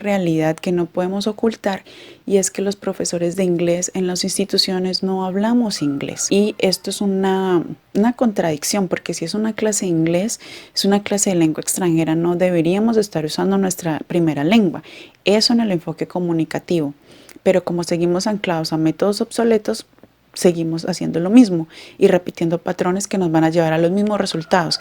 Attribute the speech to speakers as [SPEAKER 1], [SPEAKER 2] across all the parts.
[SPEAKER 1] realidad que no podemos ocultar, y es que los profesores de inglés en las instituciones no hablamos inglés. Y esto es una contradicción, porque si es una clase de inglés, es una clase de lengua extranjera, no deberíamos estar usando nuestra primera lengua. Eso en el enfoque comunicativo. Pero como seguimos anclados a métodos obsoletos, seguimos haciendo lo mismo y repitiendo patrones que nos van a llevar a los mismos resultados.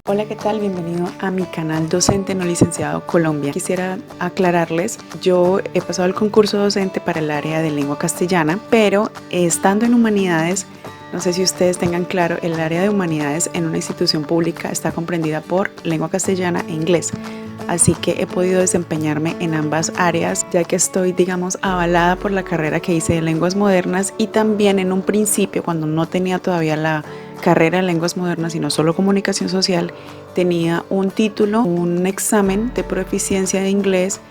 [SPEAKER 1] Hola, ¿qué tal? Bienvenido a mi canal Docente No Licenciado Colombia. Quisiera aclararles, yo he pasado el concurso docente para el área de lengua castellana, pero estando en humanidades, no sé si ustedes tengan claro, el área de humanidades en una institución pública está comprendida por lengua castellana e inglés. Así que he podido desempeñarme en ambas áreas, ya que estoy, digamos, avalada por la carrera que hice de lenguas modernas, y también en un principio, cuando no tenía todavía la carrera de lenguas modernas, sino solo comunicación social, tenía un título, un examen de proficiencia de inglés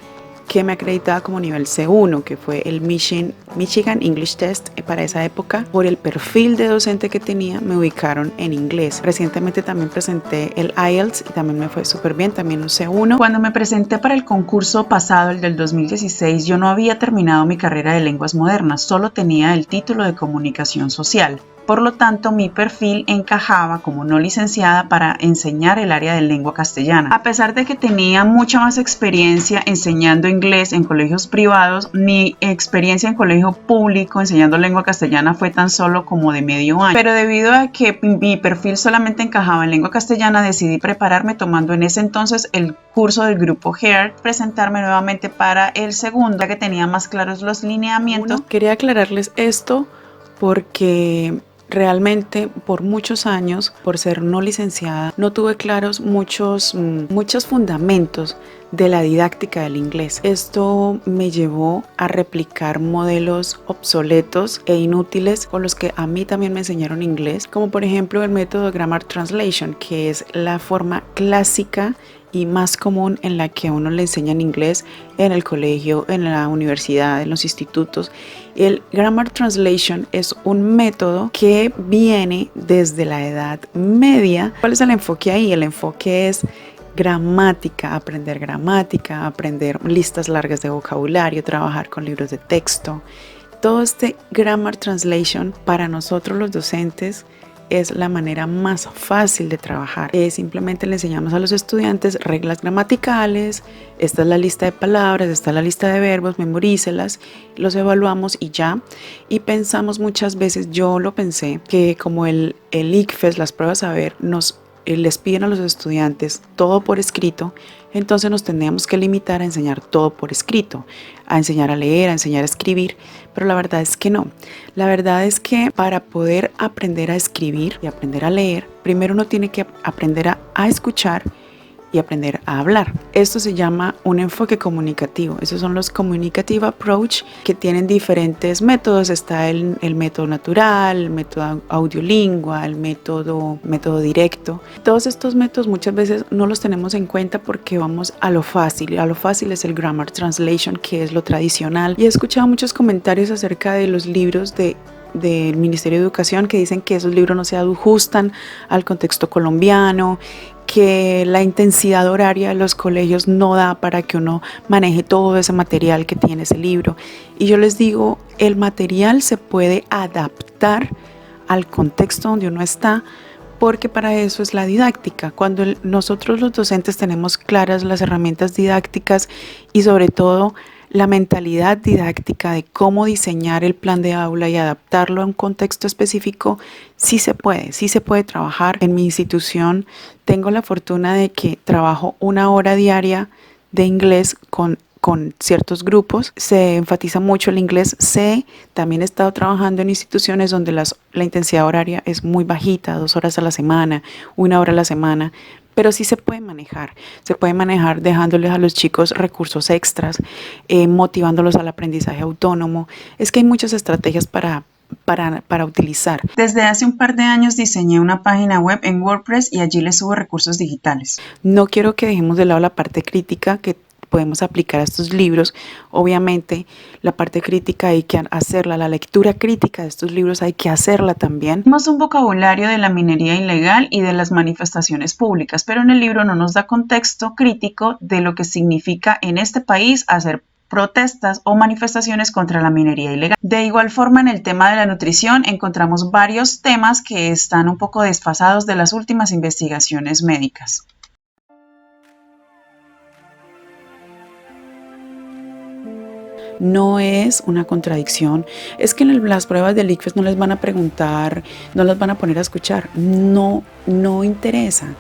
[SPEAKER 1] que me acreditaba como nivel C1, que fue el Michigan English Test. Para esa época, por el perfil de docente que tenía, me ubicaron en inglés. Recientemente también presenté el IELTS y también me fue súper bien, también un C1. Cuando me presenté para el concurso pasado, el del 2016, yo no había terminado mi carrera de lenguas modernas, solo tenía el título de comunicación social. Por lo tanto, mi perfil encajaba como no licenciada para enseñar el área de lengua castellana. A pesar de que tenía mucha más experiencia enseñando inglés en colegios privados, mi experiencia en colegio público enseñando lengua castellana fue tan solo como de medio año. Pero debido a que mi perfil solamente encajaba en lengua castellana, decidí prepararme tomando en ese entonces el curso del grupo HEART, presentarme nuevamente para el segundo, ya que tenía más claros los lineamientos. Quería aclararles esto porque realmente por muchos años, por ser no licenciada, no tuve claros muchos fundamentos de la didáctica del inglés. Esto me llevó a replicar modelos obsoletos e inútiles con los que a mí también me enseñaron inglés, como por ejemplo el método Grammar Translation, que es la forma clásica y más común en la que a uno le enseñan inglés en el colegio, en la universidad, en los institutos. El Grammar Translation es un método que viene desde la Edad Media. ¿Cuál es el enfoque ahí? El enfoque es gramática, aprender listas largas de vocabulario, trabajar con libros de texto. Todo este Grammar Translation para nosotros los docentes es la manera más fácil de trabajar. Simplemente le enseñamos a los estudiantes reglas gramaticales, esta es la lista de palabras, esta es la lista de verbos, memorícelas, los evaluamos y ya. Y pensamos muchas veces, yo lo pensé, que como el ICFES, las pruebas saber, les piden a los estudiantes todo por escrito, entonces nos tendríamos que limitar a enseñar todo por escrito, a enseñar a leer, a enseñar a escribir, pero la verdad es que no. La verdad es que para poder aprender a escribir y aprender a leer, primero uno tiene que aprender a escuchar y aprender a hablar. Esto se llama un enfoque comunicativo. Esos son los communicative approach, que tienen diferentes métodos. Está el método natural, el método audiolingua, el método directo. Todos estos métodos muchas veces no los tenemos en cuenta porque vamos a lo fácil. A lo fácil es el Grammar Translation, que es lo tradicional. Y he escuchado muchos comentarios acerca de los libros del Ministerio de Educación que dicen que esos libros no se ajustan al contexto colombiano, que la intensidad horaria de los colegios no da para que uno maneje todo ese material que tiene ese libro. Y yo les digo, el material se puede adaptar al contexto donde uno está, porque para eso es la didáctica. Cuando nosotros los docentes tenemos claras las herramientas didácticas y sobre todo la mentalidad didáctica de cómo diseñar el plan de aula y adaptarlo a un contexto específico, sí se puede trabajar. En mi institución tengo la fortuna de que trabajo 1 hora diaria de inglés con ciertos grupos. Se enfatiza mucho el inglés C. También he estado trabajando en instituciones donde la intensidad horaria es muy bajita, 2 horas a la semana, 1 hora a la semana. Pero sí se puede manejar dejándoles a los chicos recursos extras, motivándolos al aprendizaje autónomo. Es que hay muchas estrategias para utilizar. Desde hace un par de años diseñé una página web en WordPress y allí les subo recursos digitales. No quiero que dejemos de lado la parte crítica, que podemos aplicar a estos libros. Obviamente la parte crítica hay que hacerla, la lectura crítica de estos libros hay que hacerla también. Tenemos un vocabulario de la minería ilegal y de las manifestaciones públicas, pero en el libro no nos da contexto crítico de lo que significa en este país hacer protestas o manifestaciones contra la minería ilegal. De igual forma, en el tema de la nutrición encontramos varios temas que están un poco desfasados de las últimas investigaciones médicas. No es una contradicción, es que en las pruebas del ICFES no les van a preguntar, no las van a poner a escuchar, no interesa,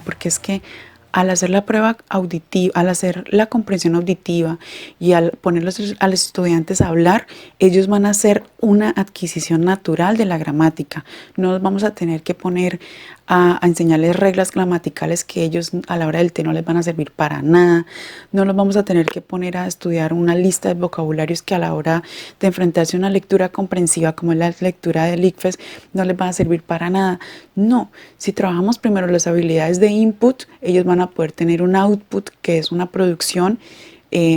[SPEAKER 1] porque es que al hacer la prueba auditiva, al hacer la comprensión auditiva y al ponerlos a los estudiantes a hablar, ellos van a hacer una adquisición natural de la gramática. No los vamos a tener que poner a enseñarles reglas gramaticales que ellos a la hora del té no les van a servir para nada. No los vamos a tener que poner a estudiar una lista de vocabularios que a la hora de enfrentarse a una lectura comprensiva como es la lectura del ICFES no les va a servir para nada. No, si trabajamos primero las habilidades de input, ellos van a poder tener un output que es una producción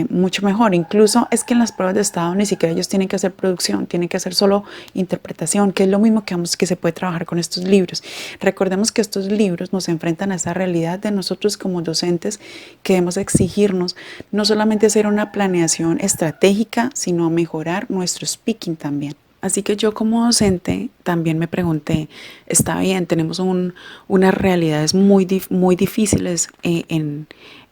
[SPEAKER 1] mucho mejor. Incluso es que en las pruebas de estado ni siquiera ellos tienen que hacer producción, tienen que hacer solo interpretación, que es lo mismo que se puede trabajar con estos libros. Recordemos que estos libros nos enfrentan a esa realidad de nosotros como docentes que debemos exigirnos no solamente hacer una planeación estratégica, sino mejorar nuestro speaking también. Así que yo como docente también me pregunté, está bien, tenemos unas realidades muy difíciles en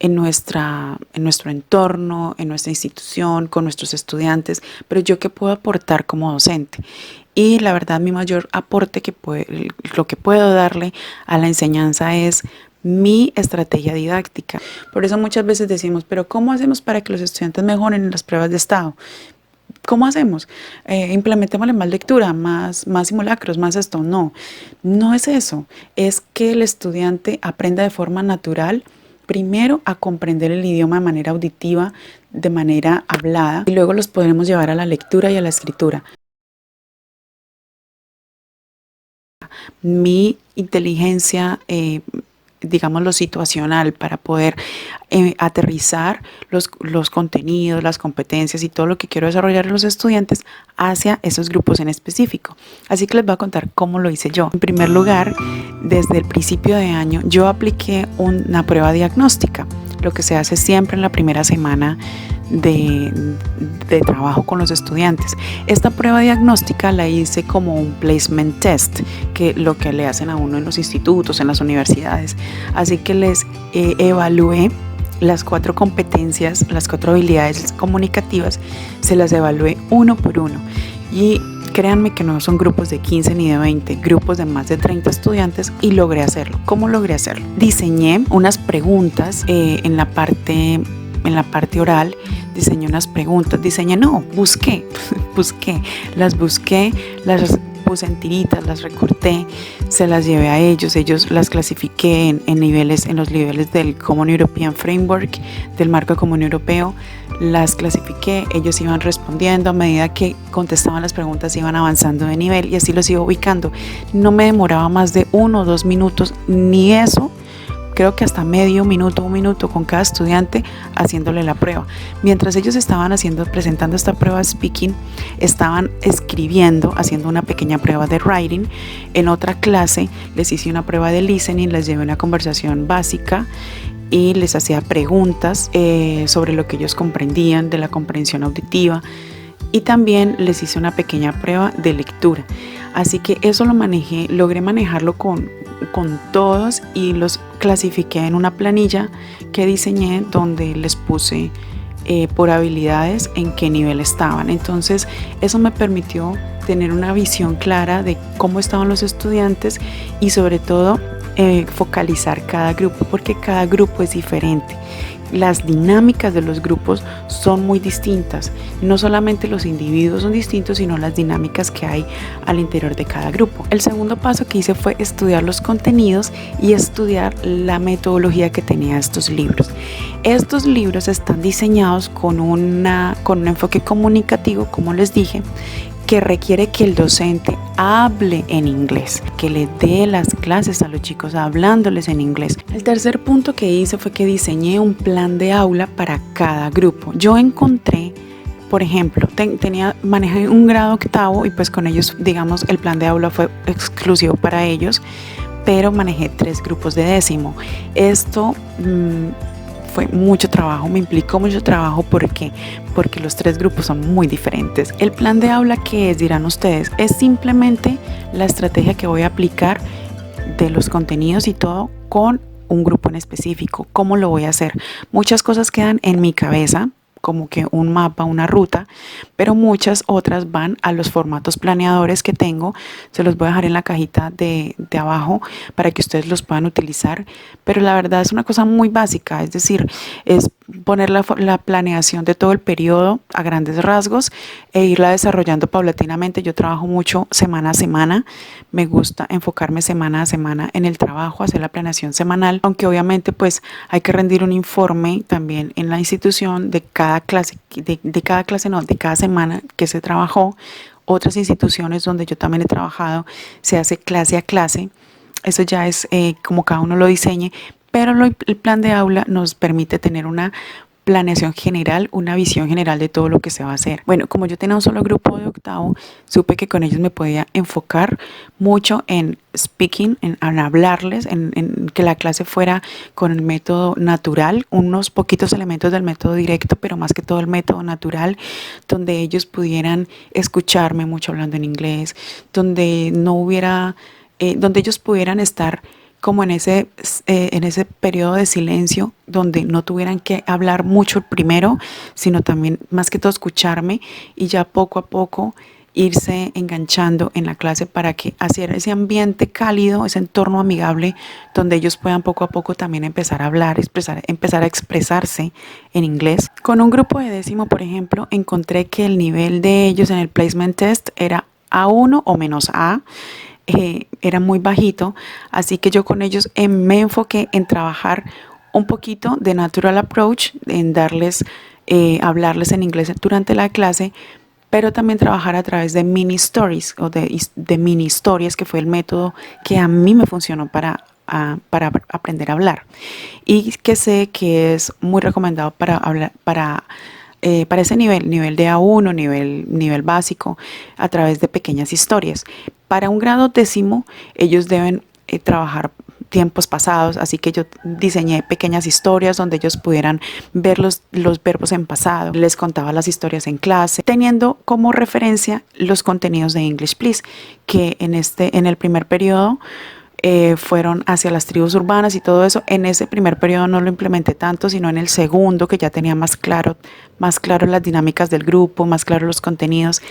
[SPEAKER 1] nuestro entorno, en nuestra institución, con nuestros estudiantes, pero yo qué puedo aportar como docente. Y la verdad mi mayor aporte lo que puedo darle a la enseñanza es mi estrategia didáctica. Por eso muchas veces decimos, pero ¿cómo hacemos para que los estudiantes mejoren en las pruebas de estado? ¿Cómo hacemos? Implementémosle más lectura, más simulacros, más esto. No es eso. Es que el estudiante aprenda de forma natural, primero a comprender el idioma de manera auditiva, de manera hablada, y luego los podremos llevar a la lectura y a la escritura. Mi inteligencia, digamos lo situacional, para poder aterrizar los contenidos, las competencias y todo lo que quiero desarrollar en los estudiantes hacia esos grupos en específico. Así que les voy a contar cómo lo hice yo. En primer lugar, desde el principio de año yo apliqué una prueba diagnóstica, lo que se hace siempre en la primera semana de trabajo con los estudiantes. Esta prueba diagnóstica la hice como un placement test, que lo que le hacen a uno en los institutos, en las universidades. Así que les evalué las 4 competencias, las 4 habilidades comunicativas, se las evalué uno por uno. Y créanme que no son grupos de 15 ni de 20, grupos de más de 30 estudiantes, y logré hacerlo. ¿Cómo logré hacerlo? Diseñé unas preguntas en la parte oral, diseñé unas preguntas, busqué, las puse en tiritas, las recorté, se las llevé a ellos las clasifiqué en los niveles del Common European Framework, del marco común europeo, las clasifiqué, ellos iban respondiendo, a medida que contestaban las preguntas iban avanzando de nivel y así los iba ubicando. No me demoraba más de 1 o 2 minutos, ni eso. Creo que hasta medio minuto, 1 minuto con cada estudiante haciéndole la prueba. Mientras ellos estaban presentando esta prueba de speaking, estaban escribiendo, haciendo una pequeña prueba de writing. En otra clase les hice una prueba de listening, les llevé una conversación básica y les hacía preguntas sobre lo que ellos comprendían de la comprensión auditiva. Y también les hice una pequeña prueba de lectura. Así que eso logré manejarlo con todos y los clasifiqué en una planilla que diseñé donde les puse por habilidades en qué nivel estaban. Entonces eso me permitió tener una visión clara de cómo estaban los estudiantes y sobre todo focalizar cada grupo, porque cada grupo es diferente. Las dinámicas de los grupos son muy distintas. No solamente los individuos son distintos, sino las dinámicas que hay al interior de cada grupo. El segundo paso que hice fue estudiar los contenidos y estudiar la metodología que tenía estos libros. Estos libros están diseñados con un enfoque comunicativo, como les dije, que requiere que el docente hable en inglés, que le dé las clases a los chicos hablándoles en inglés. El tercer punto que hice fue que diseñé un plan de aula para cada grupo. Yo encontré, por ejemplo, manejé un grado octavo y pues con ellos, digamos, el plan de aula fue exclusivo para ellos, pero manejé 3 grupos de décimo. Esto fue mucho trabajo, me implicó mucho trabajo. ¿Por qué? Porque los 3 grupos son muy diferentes. El plan de aula, ¿qué es? Dirán ustedes, es simplemente la estrategia que voy a aplicar de los contenidos y todo con un grupo en específico. ¿Cómo lo voy a hacer? Muchas cosas quedan en mi cabeza, como que un mapa, una ruta, pero muchas otras van a los formatos planeadores que tengo. Se los voy a dejar en la cajita de abajo para que ustedes los puedan utilizar, pero la verdad es una cosa muy básica, es decir, es poner la planeación de todo el periodo a grandes rasgos e irla desarrollando paulatinamente. Yo trabajo mucho semana a semana, me gusta enfocarme semana a semana en el trabajo, hacer la planeación semanal, aunque obviamente pues hay que rendir un informe también en la institución de cada clase, de cada semana que se trabajó. Otras instituciones donde yo también he trabajado se hace clase a clase, eso ya es como cada uno lo diseñe, pero el plan de aula nos permite tener una planeación general, una visión general de todo lo que se va a hacer. Bueno, como yo tenía un solo grupo de octavo, supe que con ellos me podía enfocar mucho en speaking, en hablarles, en que la clase fuera con el método natural, unos poquitos elementos del método directo, pero más que todo el método natural, donde ellos pudieran escucharme mucho hablando en inglés, donde no hubiera, donde ellos pudieran estar como en ese periodo de silencio, donde no tuvieran que hablar mucho primero, sino también más que todo escucharme y ya poco a poco irse enganchando en la clase para que hacer ese ambiente cálido, ese entorno amigable, donde ellos puedan poco a poco también empezar a hablar, empezar a expresarse en inglés. Con un grupo de décimo, por ejemplo, encontré que el nivel de ellos en el placement test era A1 o menos A. Era muy bajito, así que yo con ellos me enfoqué en trabajar un poquito de natural approach, en hablarles en inglés durante la clase, pero también trabajar a través de mini stories o de mini historias, que fue el método que a mí me funcionó para aprender a hablar y que sé que es muy recomendado para hablar, para ese nivel de A1, nivel básico, a través de pequeñas historias. Para un grado décimo, ellos deben trabajar tiempos pasados, así que yo diseñé pequeñas historias donde ellos pudieran ver los verbos en pasado. Les contaba las historias en clase, teniendo como referencia los contenidos de English Please, que en el primer periodo fueron hacia las tribus urbanas y todo eso. En ese primer periodo no lo implementé tanto, sino en el segundo, que ya tenía más claro las dinámicas del grupo, más claro los contenidos,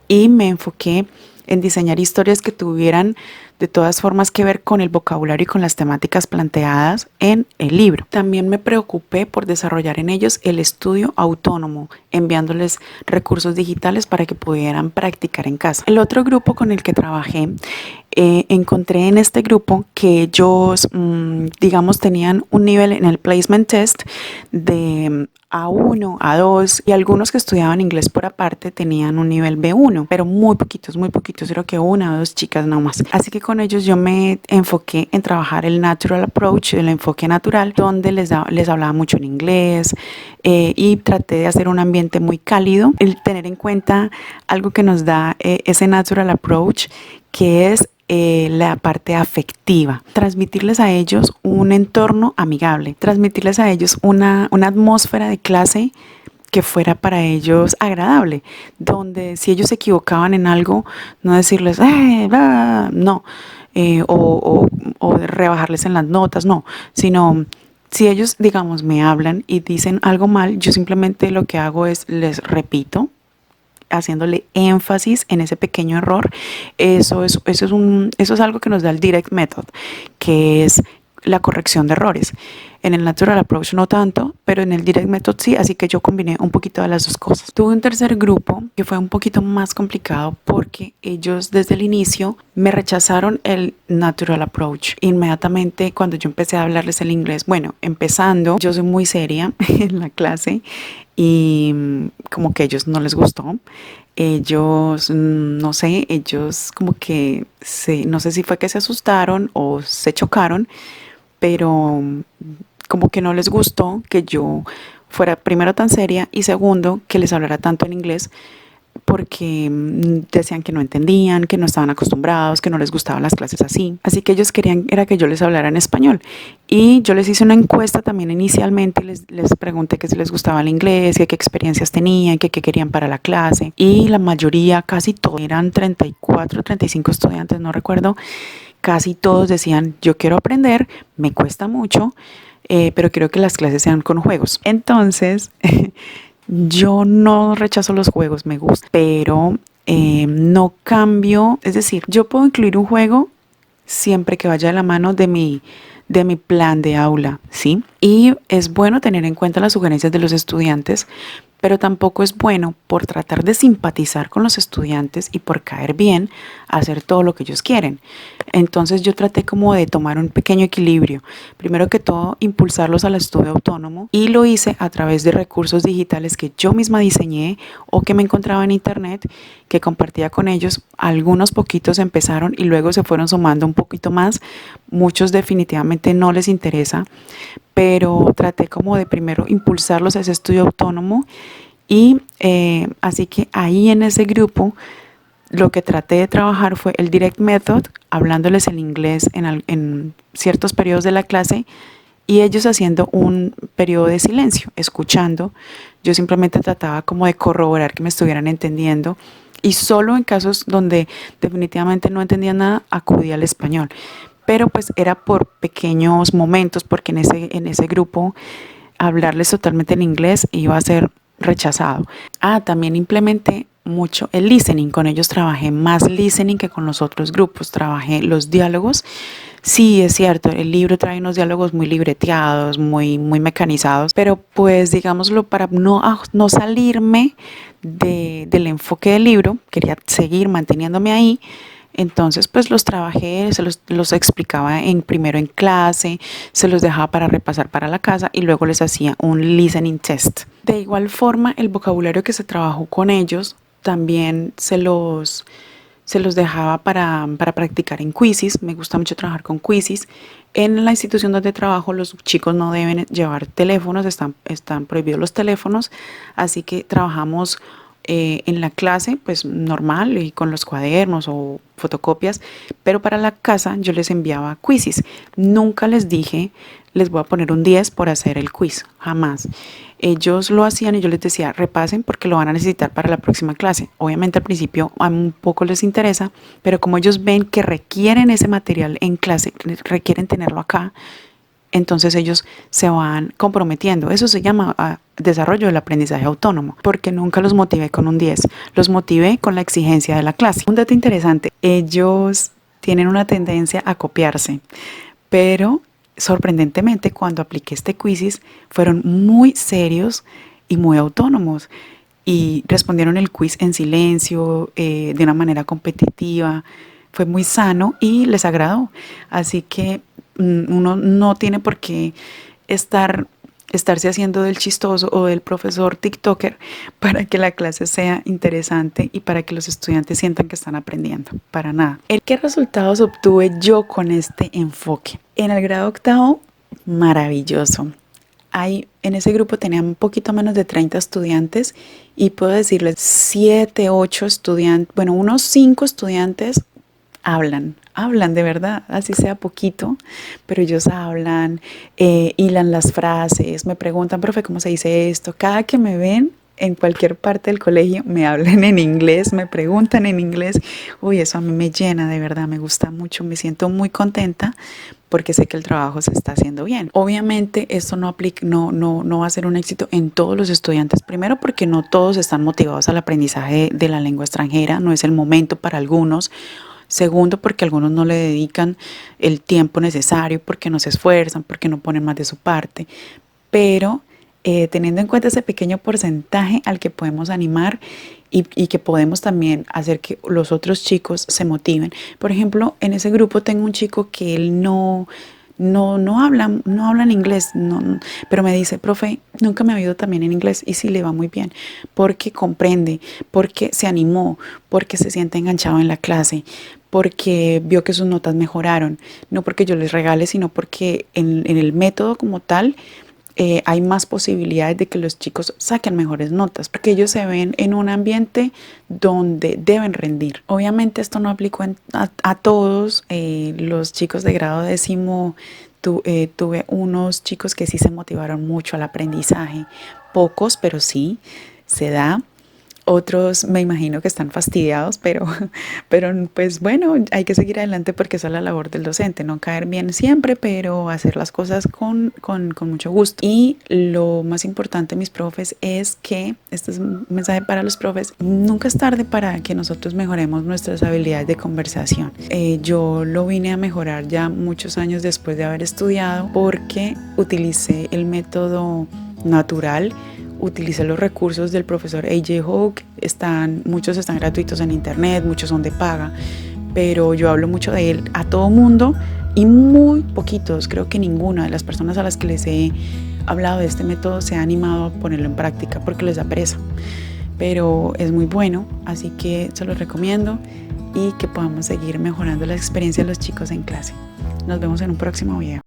[SPEAKER 1] y me enfoqué en diseñar historias que tuvieran de todas formas que ver con el vocabulario y con las temáticas planteadas en el libro. También me preocupé por desarrollar en ellos el estudio autónomo, enviándoles recursos digitales para que pudieran practicar en casa. El otro grupo con el que trabajé, encontré en este grupo que ellos, digamos, tenían un nivel en el placement test de A1, A2, y algunos que estudiaban inglés por aparte tenían un nivel B1, pero muy poquitos, creo que 1 o 2 chicas nomás. Así que con ellos yo me enfoqué en trabajar el natural approach, el enfoque natural, donde les hablaba mucho en inglés, y traté de hacer un ambiente muy cálido. El tener en cuenta algo que nos da ese natural approach, que es la parte afectiva, transmitirles a ellos un entorno amigable, transmitirles a ellos una atmósfera de clase que fuera para ellos agradable, donde si ellos se equivocaban en algo, no decirles no, o rebajarles en las notas, no, sino si ellos, digamos, me hablan y dicen algo mal, yo simplemente lo que hago es les repito, haciéndole énfasis en ese pequeño error. Eso es algo que nos da el Direct Method, que es la corrección de errores. En el Natural Approach no tanto, pero en el Direct Method sí, así que yo combiné un poquito de las dos cosas. Tuve un tercer grupo que fue un poquito más complicado porque ellos desde el inicio me rechazaron el Natural Approach. Inmediatamente cuando yo empecé a hablarles el inglés, bueno, empezando, yo soy muy seria en la clase y como que a ellos no les gustó. Ellos, no sé, ellos como que no sé si fue que se asustaron o se chocaron, pero como que no les gustó que yo fuera primero tan seria y segundo que les hablara tanto en inglés porque decían que no entendían, que no estaban acostumbrados, que no les gustaban las clases así. Así que ellos querían era que yo les hablara en español. Y yo les hice una encuesta también inicialmente, les pregunté que si les gustaba el inglés, que qué experiencias tenían, que qué querían para la clase. Y la mayoría, casi todos, eran 34, 35 estudiantes, no recuerdo, casi todos decían, yo quiero aprender, me cuesta mucho, pero quiero que las clases sean con juegos. Entonces, yo no rechazo los juegos, me gusta, pero no cambio, es decir, yo puedo incluir un juego siempre que vaya de la mano de mi plan de aula, ¿sí? Y es bueno tener en cuenta las sugerencias de los estudiantes, pero tampoco es bueno por tratar de simpatizar con los estudiantes y por caer bien hacer todo lo que ellos quieren. Entonces yo traté como de tomar un pequeño equilibrio. Primero que todo, impulsarlos al estudio autónomo y lo hice a través de recursos digitales que yo misma diseñé o que me encontraba en internet, que compartía con ellos. Algunos poquitos empezaron y luego se fueron sumando un poquito más. Muchos definitivamente no les interesa, pero traté como de primero impulsarlos a ese estudio autónomo y así que ahí en ese grupo lo que traté de trabajar fue el direct method, hablándoles en inglés en ciertos periodos de la clase y ellos haciendo un periodo de silencio, escuchando. Yo simplemente trataba como de corroborar que me estuvieran entendiendo y solo en casos donde definitivamente no entendía nada acudía al español. Pero pues era por pequeños momentos porque en ese grupo hablarles totalmente en inglés iba a ser rechazado. También implementé mucho el listening. Con ellos trabajé más listening que con los otros grupos. Trabajé los diálogos. Sí, es cierto, el libro trae unos diálogos muy libreteados, muy mecanizados, pero pues digámoslo, para no salirme del enfoque del libro, quería seguir manteniéndome ahí. Entonces, pues los trabajé, los explicaba primero en clase, se los dejaba para repasar para la casa y luego les hacía un listening test. De igual forma, el vocabulario que se trabajó con ellos también se los dejaba para practicar en quizzes. Me gusta mucho trabajar con quizzes. En la institución donde trabajo, los chicos no deben llevar teléfonos, están prohibidos los teléfonos, así que trabajamos en la clase, pues normal y con los cuadernos o fotocopias, pero para la casa yo les enviaba quizzes. Nunca les dije, les voy a poner un 10 por hacer el quiz, jamás. Ellos lo hacían y yo les decía, repasen porque lo van a necesitar para la próxima clase. Obviamente al principio a un poco les interesa, pero como ellos ven que requieren ese material en clase, requieren tenerlo acá, entonces ellos se van comprometiendo. Eso se llama desarrollo del aprendizaje autónomo, porque nunca los motivé con un 10, los motivé con la exigencia de la clase. Un dato interesante, ellos tienen una tendencia a copiarse, pero sorprendentemente cuando apliqué este quizzes fueron muy serios y muy autónomos y respondieron el quiz en silencio, de una manera competitiva. Fue muy sano y les agradó. Así que uno no tiene por qué estarse haciendo del chistoso o del profesor TikToker para que la clase sea interesante y para que los estudiantes sientan que están aprendiendo. Para nada. ¿Qué resultados obtuve yo con este enfoque? En el grado octavo, maravilloso. En ese grupo tenía un poquito menos de 30 estudiantes y puedo decirles 7, 8 estudiantes, bueno, unos 5 estudiantes hablan de verdad, así sea poquito, pero ellos hablan, hilan las frases, me preguntan, profe, ¿cómo se dice esto? Cada que me ven en cualquier parte del colegio me hablan en inglés, me preguntan en inglés. Uy, eso a mí me llena, de verdad, me gusta mucho, me siento muy contenta porque sé que el trabajo se está haciendo bien. Obviamente esto no va a ser un éxito en todos los estudiantes, primero porque no todos están motivados al aprendizaje de la lengua extranjera, no es el momento para algunos. Segundo, porque algunos no le dedican el tiempo necesario, porque no se esfuerzan, porque no ponen más de su parte. Pero teniendo en cuenta ese pequeño porcentaje al que podemos animar y que podemos también hacer que los otros chicos se motiven. Por ejemplo, en ese grupo tengo un chico que él no no hablan inglés, pero me dice, profe, nunca me ha ido tan bien en inglés y sí le va muy bien, porque comprende, porque se animó, porque se siente enganchado en la clase, porque vio que sus notas mejoraron, no porque yo les regale, sino porque en el método como tal hay más posibilidades de que los chicos saquen mejores notas, porque ellos se ven en un ambiente donde deben rendir. Obviamente esto no aplicó a todos los chicos de grado décimo. Tuve unos chicos que sí se motivaron mucho al aprendizaje, pocos, pero sí se da. Otros me imagino que están fastidiados, pero pues bueno, hay que seguir adelante porque esa es la labor del docente, no caer bien siempre, pero hacer las cosas con mucho gusto. Y lo más importante, mis profes, es que, este es un mensaje para los profes, nunca es tarde para que nosotros mejoremos nuestras habilidades de conversación. Yo lo vine a mejorar ya muchos años después de haber estudiado porque utilicé el método natural. Utilicé los recursos del profesor A.J. Hawk, muchos están gratuitos en internet, muchos son de paga, pero yo hablo mucho de él a todo mundo y muy poquitos, creo que ninguna de las personas a las que les he hablado de este método se ha animado a ponerlo en práctica porque les da pereza, pero es muy bueno, así que se los recomiendo y que podamos seguir mejorando la experiencia de los chicos en clase. Nos vemos en un próximo video.